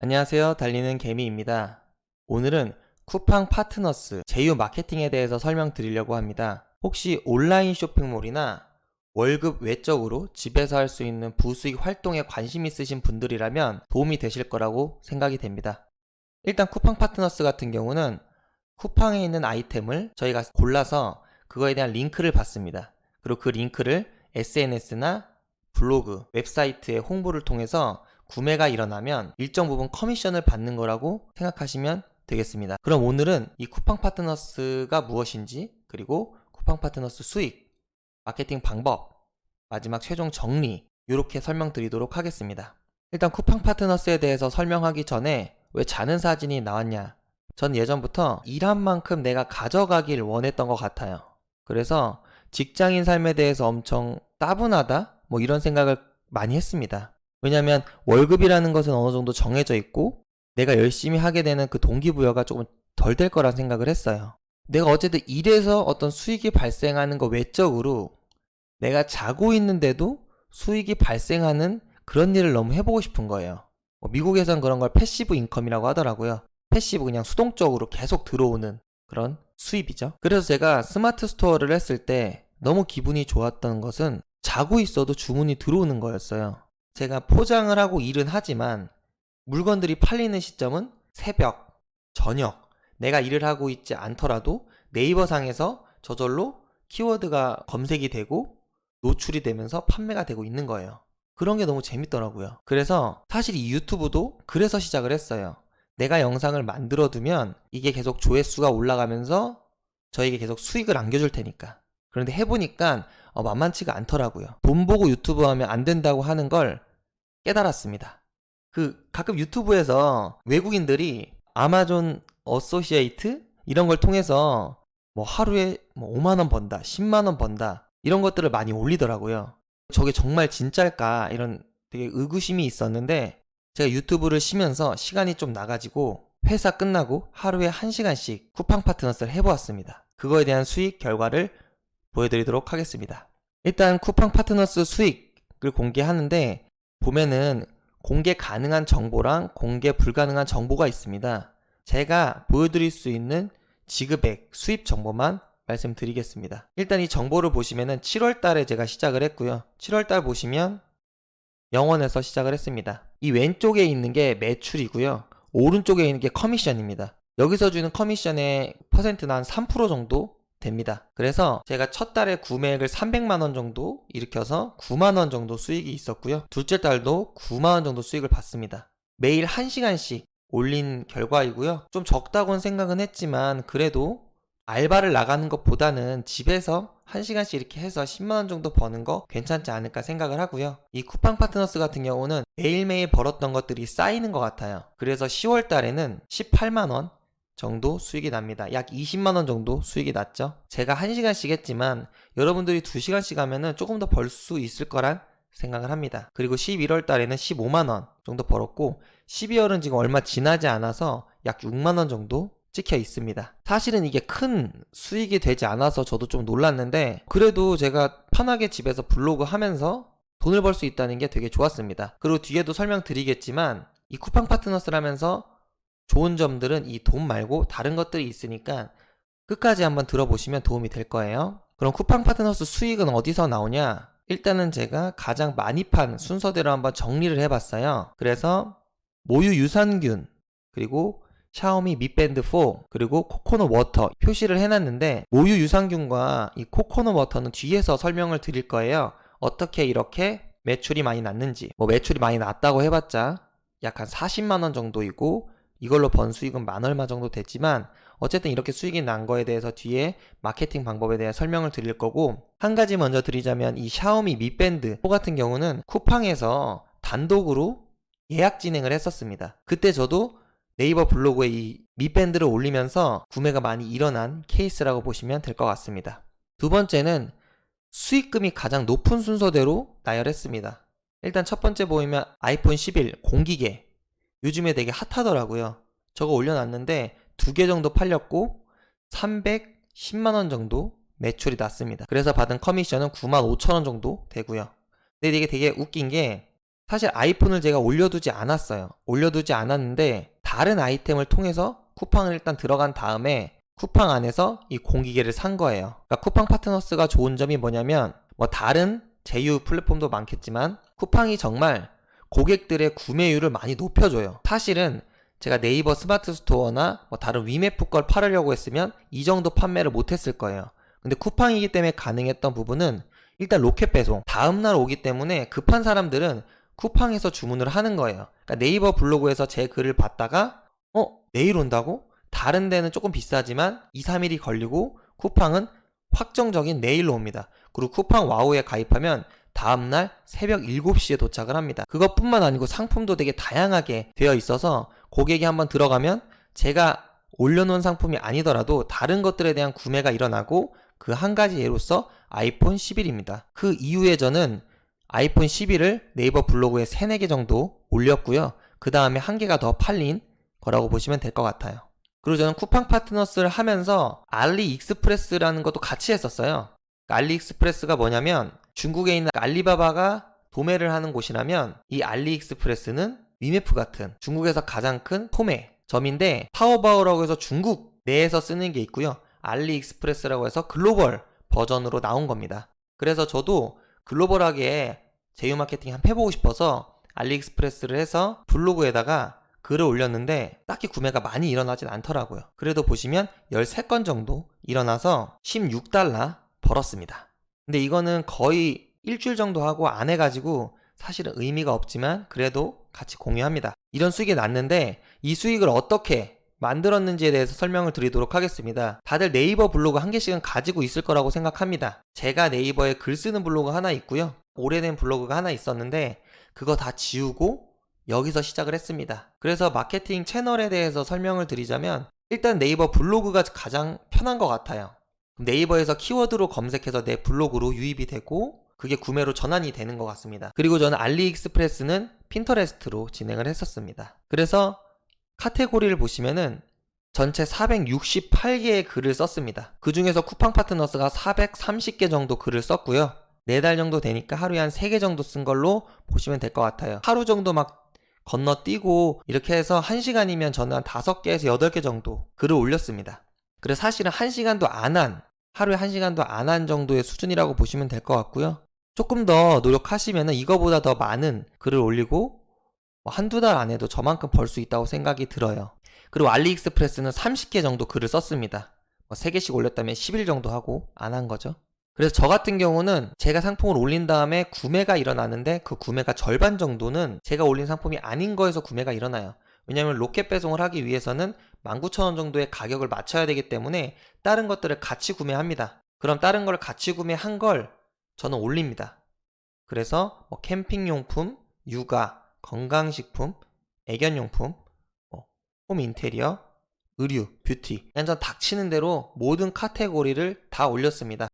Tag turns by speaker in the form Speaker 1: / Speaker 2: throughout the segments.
Speaker 1: 안녕하세요. 달리는 개미입니다. 오늘은 쿠팡 파트너스 제휴 마케팅에 대해서 설명드리려고 합니다. 혹시 온라인 쇼핑몰이나 월급 외적으로 집에서 할 수 있는 부수익 활동에 관심 있으신 분들이라면 도움이 되실 거라고 생각이 됩니다. 일단 쿠팡 파트너스 같은 경우는 쿠팡에 있는 아이템을 저희가 골라서 그거에 대한 링크를 받습니다. 그리고 그 링크를 SNS나 블로그, 웹사이트의 홍보를 통해서 구매가 일어나면 일정 부분 커미션을 받는 거라고 생각하시면 되겠습니다. 그럼 오늘은 이 쿠팡 파트너스가 무엇인지, 그리고 쿠팡 파트너스 수익, 마케팅 방법, 마지막 최종 정리, 이렇게 설명드리도록 하겠습니다. 일단 쿠팡 파트너스에 대해서 설명하기 전에 왜 자는 사진이 나왔냐? 전 예전부터 일한 만큼 내가 가져가길 원했던 것 같아요. 그래서 직장인 삶에 대해서 엄청 따분하다? 뭐 이런 생각을 많이 했습니다. 왜냐면 월급이라는 것은 어느 정도 정해져 있고 내가 열심히 하게 되는 그 동기부여가 조금 덜 될 거란 생각을 했어요. 내가 어쨌든 일에서 어떤 수익이 발생하는 거 외적으로 내가 자고 있는데도 수익이 발생하는 그런 일을 너무 해보고 싶은 거예요. 미국에선 그런 걸 패시브 인컴이라고 하더라고요. 패시브, 그냥 수동적으로 계속 들어오는 그런 수입이죠. 그래서 제가 스마트 스토어를 했을 때 너무 기분이 좋았던 것은 자고 있어도 주문이 들어오는 거였어요. 제가 포장을 하고 일은 하지만 물건들이 팔리는 시점은 새벽, 저녁, 내가 일을 하고 있지 않더라도 네이버 상에서 저절로 키워드가 검색이 되고 노출이 되면서 판매가 되고 있는 거예요. 그런 게 너무 재밌더라고요. 그래서 사실 이 유튜브도 그래서 시작을 했어요. 내가 영상을 만들어 두면 이게 계속 조회수가 올라가면서 저에게 계속 수익을 안겨줄 테니까. 그런데 해보니까 만만치가 않더라고요. 돈 보고 유튜브 하면 안 된다고 하는 걸 깨달았습니다. 가끔 유튜브에서 외국인들이 아마존 어소시에이트 이런 걸 통해서 뭐 하루에 뭐 5만원 번다, 10만원 번다 이런 것들을 많이 올리더라고요. 저게 정말 진짜일까 이런 되게 의구심이 있었는데 제가 유튜브를 쉬면서 시간이 좀 나가지고 회사 끝나고 하루에 1시간씩 쿠팡 파트너스를 해보았습니다. 그거에 대한 수익 결과를 보여드리도록 하겠습니다. 일단 쿠팡 파트너스 수익을 공개하는데 보면은 공개 가능한 정보랑 공개 불가능한 정보가 있습니다. 제가 보여드릴 수 있는 지급액, 수입 정보만 말씀드리겠습니다. 일단 이 정보를 보시면은 7월 달에 제가 시작을 했고요. 7월 달 보시면 0원에서 시작을 했습니다. 이 왼쪽에 있는 게 매출이고요. 오른쪽에 있는 게 커미션입니다. 여기서 주는 커미션의 퍼센트는 한 3% 정도 됩니다. 그래서 제가 첫 달에 구매액을 300만원 정도 일으켜서 9만원 정도 수익이 있었고요. 둘째 달도 9만원 정도 수익을 받습니다. 매일 1시간씩 올린 결과이고요. 좀 적다고는 생각은 했지만 그래도 알바를 나가는 것보다는 집에서 1시간씩 이렇게 해서 10만원 정도 버는 거 괜찮지 않을까 생각을 하고요. 이 쿠팡 파트너스 같은 경우는 매일매일 벌었던 것들이 쌓이는 것 같아요. 그래서 10월 달에는 18만원 정도 수익이 납니다. 약 20만원 정도 수익이 났죠. 제가 1시간씩 했지만 여러분들이 2시간씩 하면은 조금 더 벌 수 있을 거란 생각을 합니다. 그리고 11월 달에는 15만원 정도 벌었고 12월은 지금 얼마 지나지 않아서 약 6만원 정도 찍혀 있습니다. 사실은 이게 큰 수익이 되지 않아서 저도 좀 놀랐는데 그래도 제가 편하게 집에서 블로그 하면서 돈을 벌 수 있다는 게 되게 좋았습니다. 그리고 뒤에도 설명드리겠지만 이 쿠팡 파트너스라면서 좋은 점들은 이 돈 말고 다른 것들이 있으니까 끝까지 한번 들어보시면 도움이 될 거예요. 그럼 쿠팡 파트너스 수익은 어디서 나오냐? 일단은 제가 가장 많이 판 순서대로 한번 정리를 해봤어요. 그래서 모유 유산균, 그리고 샤오미 Mi Band 4, 그리고 코코넛 워터 표시를 해놨는데 모유 유산균과 이 코코넛 워터는 뒤에서 설명을 드릴 거예요. 어떻게 이렇게 매출이 많이 났는지. 뭐 매출이 많이 났다고 해봤자 약 한 40만원 정도이고 이걸로 번 수익은 만 얼마 정도 됐지만 어쨌든 이렇게 수익이 난 거에 대해서 뒤에 마케팅 방법에 대해 설명을 드릴 거고, 한 가지 먼저 드리자면 이 샤오미 Mi Band 4 같은 경우는 쿠팡에서 단독으로 예약 진행을 했었습니다. 그때 저도 네이버 블로그에 이 미밴드를 올리면서 구매가 많이 일어난 케이스라고 보시면 될 것 같습니다. 두 번째는 수익금이 가장 높은 순서대로 나열했습니다. 일단 첫 번째 보이면 아이폰 11 공기계, 요즘에 되게 핫하더라고요. 저거 올려놨는데 2개 정도 팔렸고 310만원 정도 매출이 났습니다. 그래서 받은 커미션은 95,000원 정도 되고요. 근데 이게 되게 웃긴 게 사실 아이폰을 제가 올려두지 않았어요. 올려두지 않았는데 다른 아이템을 통해서 쿠팡을 일단 들어간 다음에 쿠팡 안에서 이 공기계를 산 거예요. 그러니까 쿠팡 파트너스가 좋은 점이 뭐냐면 다른 제휴 플랫폼도 많겠지만 쿠팡이 정말 고객들의 구매율을 많이 높여줘요. 사실은 제가 네이버 스마트 스토어나 다른 위메프 걸 팔으려고 했으면 이 정도 판매를 못했을 거예요. 근데 쿠팡이기 때문에 가능했던 부분은 일단 로켓 배송 다음날 오기 때문에 급한 사람들은 쿠팡에서 주문을 하는 거예요. 그러니까 네이버 블로그에서 제 글을 봤다가 내일 온다고? 다른 데는 조금 비싸지만 2, 3일이 걸리고 쿠팡은 확정적인 내일로 옵니다. 그리고 쿠팡 와우에 가입하면 다음날 새벽 7시에 도착을 합니다. 그것뿐만 아니고 상품도 되게 다양하게 되어 있어서 고객이 한번 들어가면 제가 올려놓은 상품이 아니더라도 다른 것들에 대한 구매가 일어나고 그 한 가지 예로서 아이폰 11입니다. 그 이후에 저는 아이폰 11을 네이버 블로그에 3, 4개 정도 올렸고요. 그 다음에 한 개가 더 팔린 거라고 보시면 될 것 같아요. 그리고 저는 쿠팡 파트너스를 하면서 알리익스프레스라는 것도 같이 했었어요. 알리익스프레스가 뭐냐면 중국에 있는 알리바바가 도매를 하는 곳이라면 이 알리익스프레스는 위메프 같은 중국에서 가장 큰 소매점인데 타오바오라고 해서 중국 내에서 쓰는 게 있고요. 알리익스프레스라고 해서 글로벌 버전으로 나온 겁니다. 그래서 저도 글로벌하게 제휴 마케팅 한번 해보고 싶어서 알리익스프레스를 해서 블로그에다가 글을 올렸는데 딱히 구매가 많이 일어나진 않더라고요. 그래도 보시면 13건 정도 일어나서 $16 벌었습니다. 근데 이거는 거의 일주일 정도 하고 안 해가지고 사실은 의미가 없지만 그래도 같이 공유합니다. 이런 수익이 났는데 이 수익을 어떻게 만들었는지에 대해서 설명을 드리도록 하겠습니다. 다들 네이버 블로그 한 개씩은 가지고 있을 거라고 생각합니다. 제가 네이버에 글 쓰는 블로그 하나 있고요. 오래된 블로그가 하나 있었는데 그거 다 지우고 여기서 시작을 했습니다. 그래서 마케팅 채널에 대해서 설명을 드리자면 일단 네이버 블로그가 가장 편한 것 같아요. 네이버에서 키워드로 검색해서 내 블로그로 유입이 되고 그게 구매로 전환이 되는 것 같습니다. 그리고 저는 알리익스프레스는 핀터레스트로 진행을 했었습니다. 그래서 카테고리를 보시면은 전체 468개의 글을 썼습니다. 그 중에서 쿠팡 파트너스가 430개 정도 글을 썼고요. 4달 정도 되니까 하루에 한 3개 정도 쓴 걸로 보시면 될 것 같아요. 하루 정도 막 건너뛰고 이렇게 해서 1시간이면 저는 한 5개에서 8개 정도 글을 올렸습니다. 그래서 사실은 1시간도 안 한, 하루에 1시간도 안 한 정도의 수준이라고 보시면 될 것 같고요. 조금 더 노력하시면 이거보다 더 많은 글을 올리고 한두 달 안에도 저만큼 벌 수 있다고 생각이 들어요. 그리고 알리익스프레스는 30개 정도 글을 썼습니다. 3개씩 올렸다면 10일 정도 하고 안 한 거죠. 그래서 저 같은 경우는 제가 상품을 올린 다음에 구매가 일어나는데 그 구매가 절반 정도는 제가 올린 상품이 아닌 거에서 구매가 일어나요. 왜냐하면 로켓 배송을 하기 위해서는 19,000원 정도의 가격을 맞춰야 되기 때문에 다른 것들을 같이 구매합니다. 그럼 다른 걸 같이 구매한 걸 저는 올립니다. 그래서 캠핑용품, 육아, 건강식품, 애견용품, 홈 인테리어, 의류, 뷰티 완전 닥치는 대로 모든 카테고리를 다 올렸습니다.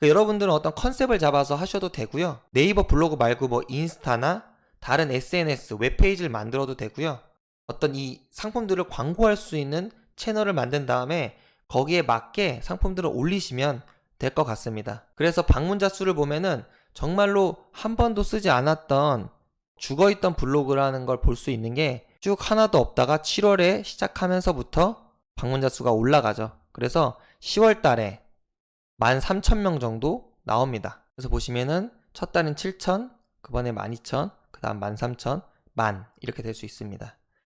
Speaker 1: 여러분들은 어떤 컨셉을 잡아서 하셔도 되고요. 네이버 블로그 말고 인스타나 다른 SNS, 웹페이지를 만들어도 되고요. 어떤 이 상품들을 광고할 수 있는 채널을 만든 다음에 거기에 맞게 상품들을 올리시면 될 것 같습니다. 그래서 방문자 수를 보면은 정말로 한 번도 쓰지 않았던 죽어있던 블로그라는 걸 볼 수 있는 게 쭉 하나도 없다가 7월에 시작하면서부터 방문자 수가 올라가죠. 그래서 10월 달에 13,000명 정도 나옵니다. 그래서 보시면은 첫 달은 7,000, 그번에 12,000, 그 다음 13,000, 10,000 이렇게 될 수 있습니다.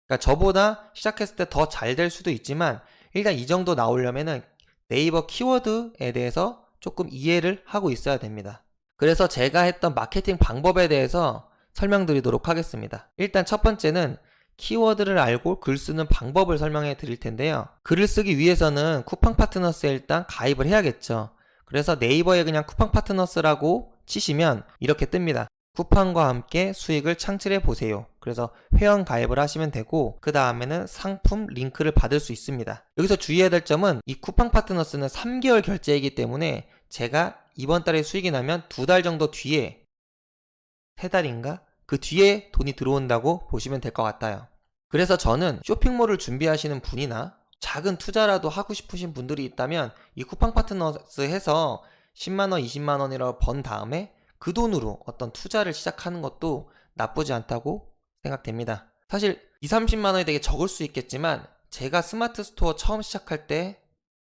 Speaker 1: 그러니까 저보다 시작했을 때 더 잘 될 수도 있지만 일단 이 정도 나오려면은 네이버 키워드에 대해서 조금 이해를 하고 있어야 됩니다. 그래서 제가 했던 마케팅 방법에 대해서 설명드리도록 하겠습니다. 일단 첫 번째는 키워드를 알고 글 쓰는 방법을 설명해 드릴 텐데요. 글을 쓰기 위해서는 쿠팡 파트너스에 일단 가입을 해야겠죠. 그래서 네이버에 그냥 쿠팡 파트너스라고 치시면 이렇게 뜹니다. 쿠팡과 함께 수익을 창출해 보세요. 그래서 회원 가입을 하시면 되고 그 다음에는 상품 링크를 받을 수 있습니다. 여기서 주의해야 될 점은 이 쿠팡 파트너스는 3개월 결제이기 때문에 제가 이번 달에 수익이 나면 2달 정도 뒤에 3달인가? 그 뒤에 돈이 들어온다고 보시면 될 것 같아요. 그래서 저는 쇼핑몰을 준비하시는 분이나 작은 투자라도 하고 싶으신 분들이 있다면 이 쿠팡 파트너스 해서 10만원, 20만원이라고 번 다음에 그 돈으로 어떤 투자를 시작하는 것도 나쁘지 않다고 생각됩니다. 사실 20-30만원이 되게 적을 수 있겠지만 제가 스마트 스토어 처음 시작할 때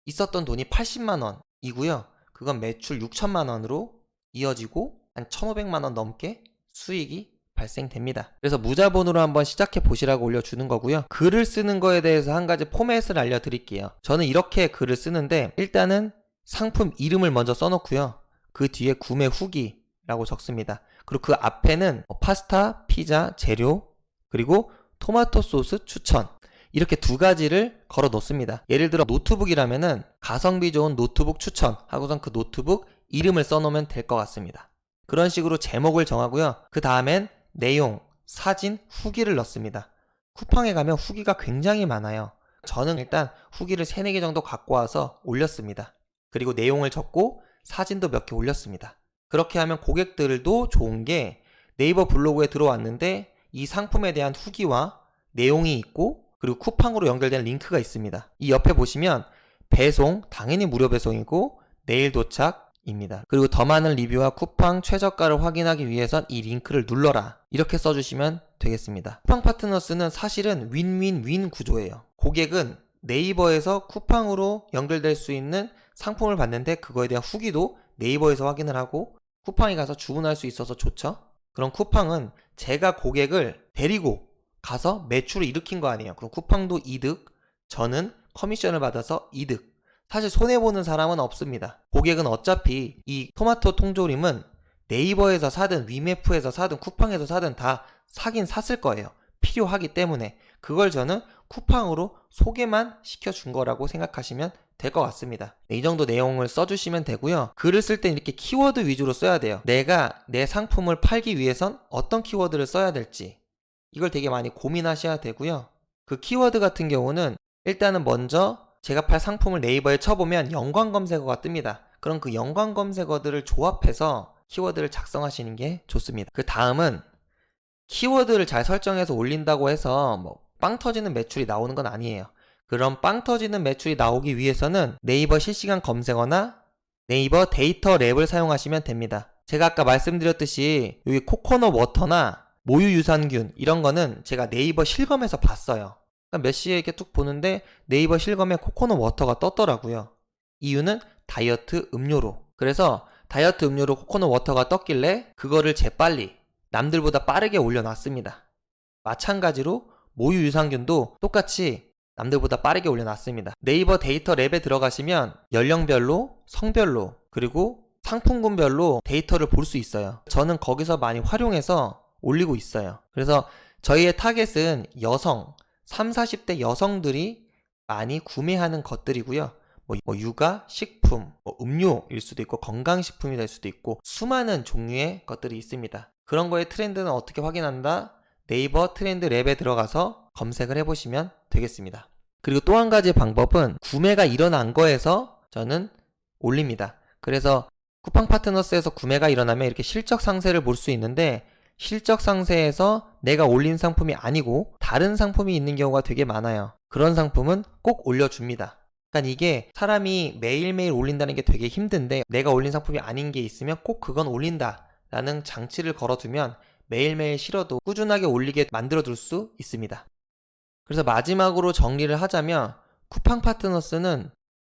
Speaker 1: 있었던 돈이 80만원이고요. 그건 매출 6천만원으로 이어지고 한 1,500만원 넘게 수익이 발생됩니다. 그래서 무자본으로 한번 시작해 보시라고 올려주는 거고요. 글을 쓰는 거에 대해서 한 가지 포맷을 알려드릴게요. 저는 이렇게 글을 쓰는데 일단은 상품 이름을 먼저 써놓고요. 그 뒤에 구매 후기라고 적습니다. 그리고 그 앞에는 파스타, 피자, 재료, 그리고 토마토 소스 추천, 이렇게 두 가지를 걸어 놓습니다. 예를 들어 노트북이라면은 가성비 좋은 노트북 추천 하고선 그 노트북 이름을 써놓으면 될 것 같습니다. 그런 식으로 제목을 정하고요. 그 다음엔 내용, 사진, 후기를 넣습니다. 쿠팡에 가면 후기가 굉장히 많아요. 저는 일단 후기를 3-4개 정도 갖고 와서 올렸습니다. 그리고 내용을 적고 사진도 몇 개 올렸습니다. 그렇게 하면 고객들도 좋은 게 네이버 블로그에 들어왔는데 이 상품에 대한 후기와 내용이 있고 그리고 쿠팡으로 연결된 링크가 있습니다. 이 옆에 보시면 배송, 당연히 무료 배송이고 내일 도착입니다. 그리고 더 많은 리뷰와 쿠팡 최저가를 확인하기 위해선 이 링크를 눌러라, 이렇게 써주시면 되겠습니다. 쿠팡 파트너스는 사실은 윈윈윈 구조예요. 고객은 네이버에서 쿠팡으로 연결될 수 있는 상품을 봤는데 그거에 대한 후기도 네이버에서 확인을 하고 쿠팡에 가서 주문할 수 있어서 좋죠. 그럼 쿠팡은 제가 고객을 데리고 가서 매출을 일으킨 거 아니에요. 그럼 쿠팡도 이득, 저는 커미션을 받아서 이득. 사실 손해보는 사람은 없습니다. 고객은 어차피 이 토마토 통조림은 네이버에서 사든 위메프에서 사든 쿠팡에서 사든 다 사긴 샀을 거예요. 필요하기 때문에 그걸 저는 쿠팡으로 소개만 시켜준 거라고 생각하시면 될 것 같습니다. 이 정도 내용을 써주시면 되고요. 글을 쓸 때 이렇게 키워드 위주로 써야 돼요. 내가 내 상품을 팔기 위해선 어떤 키워드를 써야 될지 이걸 되게 많이 고민하셔야 되고요. 그 키워드 같은 경우는 일단은 먼저 제가 팔 상품을 네이버에 쳐보면 연관 검색어가 뜨니다. 그럼 그 연관 검색어들을 조합해서 키워드를 작성하시는 게 좋습니다. 그 다음은 키워드를 잘 설정해서 올린다고 해서 뭐 빵 터지는 매출이 나오는 건 아니에요. 그럼 빵 터지는 매출이 나오기 위해서는 네이버 실시간 검색어나 네이버 데이터 랩을 사용하시면 됩니다. 제가 아까 말씀드렸듯이 여기 코코넛 워터나 모유 유산균 이런 거는 제가 네이버 실검에서 봤어요. 그러니까 몇 시에 이렇게 뚝 보는데 네이버 실검에 코코넛 워터가 떴더라고요. 이유는 다이어트 음료로. 그래서 다이어트 음료로 코코넛 워터가 떴길래 그거를 재빨리 남들보다 빠르게 올려놨습니다. 마찬가지로 모유 유산균도 똑같이 남들보다 빠르게 올려놨습니다. 네이버 데이터 랩에 들어가시면 연령별로, 성별로, 그리고 상품군별로 데이터를 볼 수 있어요. 저는 거기서 많이 활용해서 올리고 있어요. 그래서 저희의 타겟은 여성, 30-40대 여성들이 많이 구매하는 것들이고요. 뭐 육아, 식품, 음료일 수도 있고 건강식품이 될 수도 있고 수많은 종류의 것들이 있습니다. 그런 거의 트렌드는 어떻게 확인한다? 네이버 트렌드 랩에 들어가서 검색을 해보시면 되겠습니다. 그리고 또 한 가지 방법은 구매가 일어난 거에서 저는 올립니다. 그래서 쿠팡 파트너스에서 구매가 일어나면 이렇게 실적 상세를 볼 수 있는데 실적 상세에서 내가 올린 상품이 아니고 다른 상품이 있는 경우가 되게 많아요. 그런 상품은 꼭 올려줍니다. 그러니까 이게 사람이 매일매일 올린다는 게 되게 힘든데 내가 올린 상품이 아닌 게 있으면 꼭 그건 올린다 라는 장치를 걸어두면 매일매일 싫어도 꾸준하게 올리게 만들어둘 수 있습니다. 그래서 마지막으로 정리를 하자면 쿠팡 파트너스는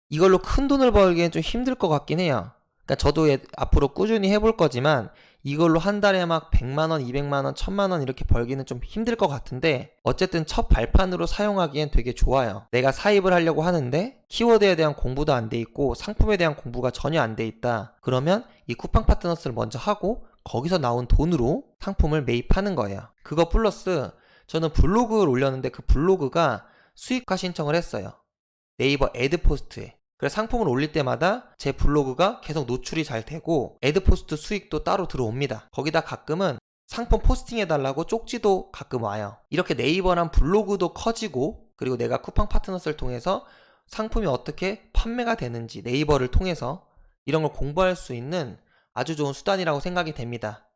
Speaker 1: 이걸로 큰 돈을 벌기엔 좀 힘들 것 같긴 해요. 그러니까 저도 앞으로 꾸준히 해볼 거지만 이걸로 한 달에 막 100만원, 200만원, 1000만원 이렇게 벌기는 좀 힘들 것 같은데 어쨌든 첫 발판으로 사용하기엔 되게 좋아요. 내가 사입을 하려고 하는데 키워드에 대한 공부도 안 돼 있고 상품에 대한 공부가 전혀 안 돼 있다. 그러면 이 쿠팡 파트너스를 먼저 하고 거기서 나온 돈으로 상품을 매입하는 거예요. 그거 플러스 저는 블로그를 올렸는데 그 블로그가 수익화 신청을 했어요. 네이버 애드포스트에. 그래서 상품을 올릴 때마다 제 블로그가 계속 노출이 잘 되고 애드포스트 수익도 따로 들어옵니다. 거기다 가끔은 상품 포스팅해달라고 쪽지도 가끔 와요. 이렇게 네이버랑 블로그도 커지고 그리고 내가 쿠팡 파트너스를 통해서 상품이 어떻게 판매가 되는지 네이버를 통해서 이런 걸 공부할 수 있는 아주 좋은 수단이라고 생각이 됩니다.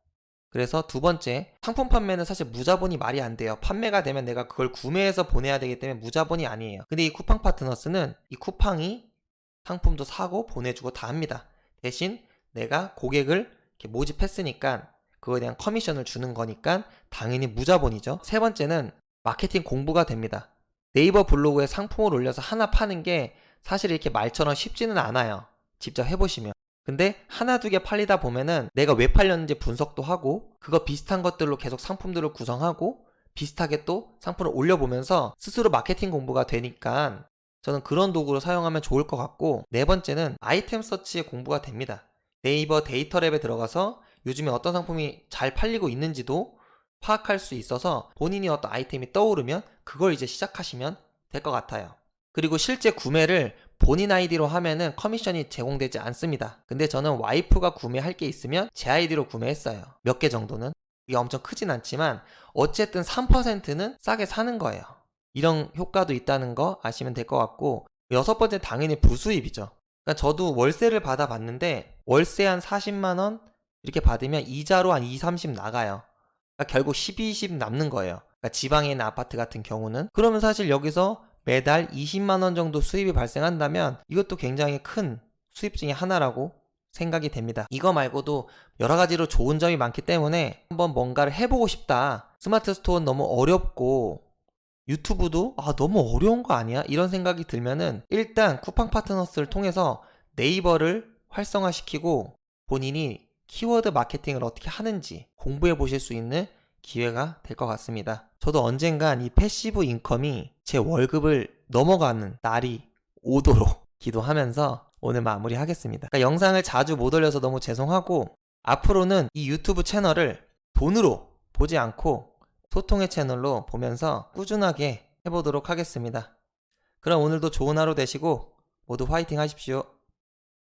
Speaker 1: 그래서 두 번째, 상품 판매는 사실 무자본이 말이 안 돼요. 판매가 되면 내가 그걸 구매해서 보내야 되기 때문에 무자본이 아니에요. 근데 이 쿠팡 파트너스는 이 쿠팡이 상품도 사고 보내주고 다 합니다. 대신 내가 고객을 이렇게 모집했으니까 그거에 대한 커미션을 주는 거니까 당연히 무자본이죠. 세 번째는 마케팅 공부가 됩니다. 네이버 블로그에 상품을 올려서 하나 파는 게 사실 이렇게 말처럼 쉽지는 않아요. 직접 해보시면. 근데 하나 두 개 팔리다 보면은 내가 왜 팔렸는지 분석도 하고 그거 비슷한 것들로 계속 상품들을 구성하고 비슷하게 또 상품을 올려보면서 스스로 마케팅 공부가 되니까 저는 그런 도구를 사용하면 좋을 것 같고, 네 번째는 아이템 서치의 공부가 됩니다. 네이버 데이터랩에 들어가서 요즘에 어떤 상품이 잘 팔리고 있는지도 파악할 수 있어서 본인이 어떤 아이템이 떠오르면 그걸 이제 시작하시면 될 것 같아요. 그리고 실제 구매를 본인 아이디로 하면은 커미션이 제공되지 않습니다. 근데 저는 와이프가 구매할 게 있으면 제 아이디로 구매했어요. 몇 개 정도는. 이게 엄청 크진 않지만 어쨌든 3%는 싸게 사는 거예요. 이런 효과도 있다는 거 아시면 될 것 같고, 여섯 번째 당연히 부수입이죠. 그러니까 저도 월세를 받아봤는데 월세 한 40만원 이렇게 받으면 이자로 한 2, 30 나가요. 그러니까 결국 12, 20 남는 거예요. 그러니까 지방에 있는 아파트 같은 경우는. 그러면 사실 여기서 매달 20만원 정도 수입이 발생한다면 이것도 굉장히 큰 수입 중에 하나라고 생각이 됩니다. 이거 말고도 여러 가지로 좋은 점이 많기 때문에 한번 뭔가를 해보고 싶다. 스마트 스토어는 너무 어렵고 유튜브도 너무 어려운 거 아니야? 이런 생각이 들면은 일단 쿠팡 파트너스를 통해서 네이버를 활성화시키고 본인이 키워드 마케팅을 어떻게 하는지 공부해 보실 수 있는 기회가 될 것 같습니다. 저도 언젠간 이 패시브 인컴이 제 월급을 넘어가는 날이 오도록 기도하면서 오늘 마무리하겠습니다. 그러니까 영상을 자주 못 올려서 너무 죄송하고, 앞으로는 이 유튜브 채널을 돈으로 보지 않고 소통의 채널로 보면서 꾸준하게 해보도록 하겠습니다. 그럼 오늘도 좋은 하루 되시고 모두 화이팅 하십시오.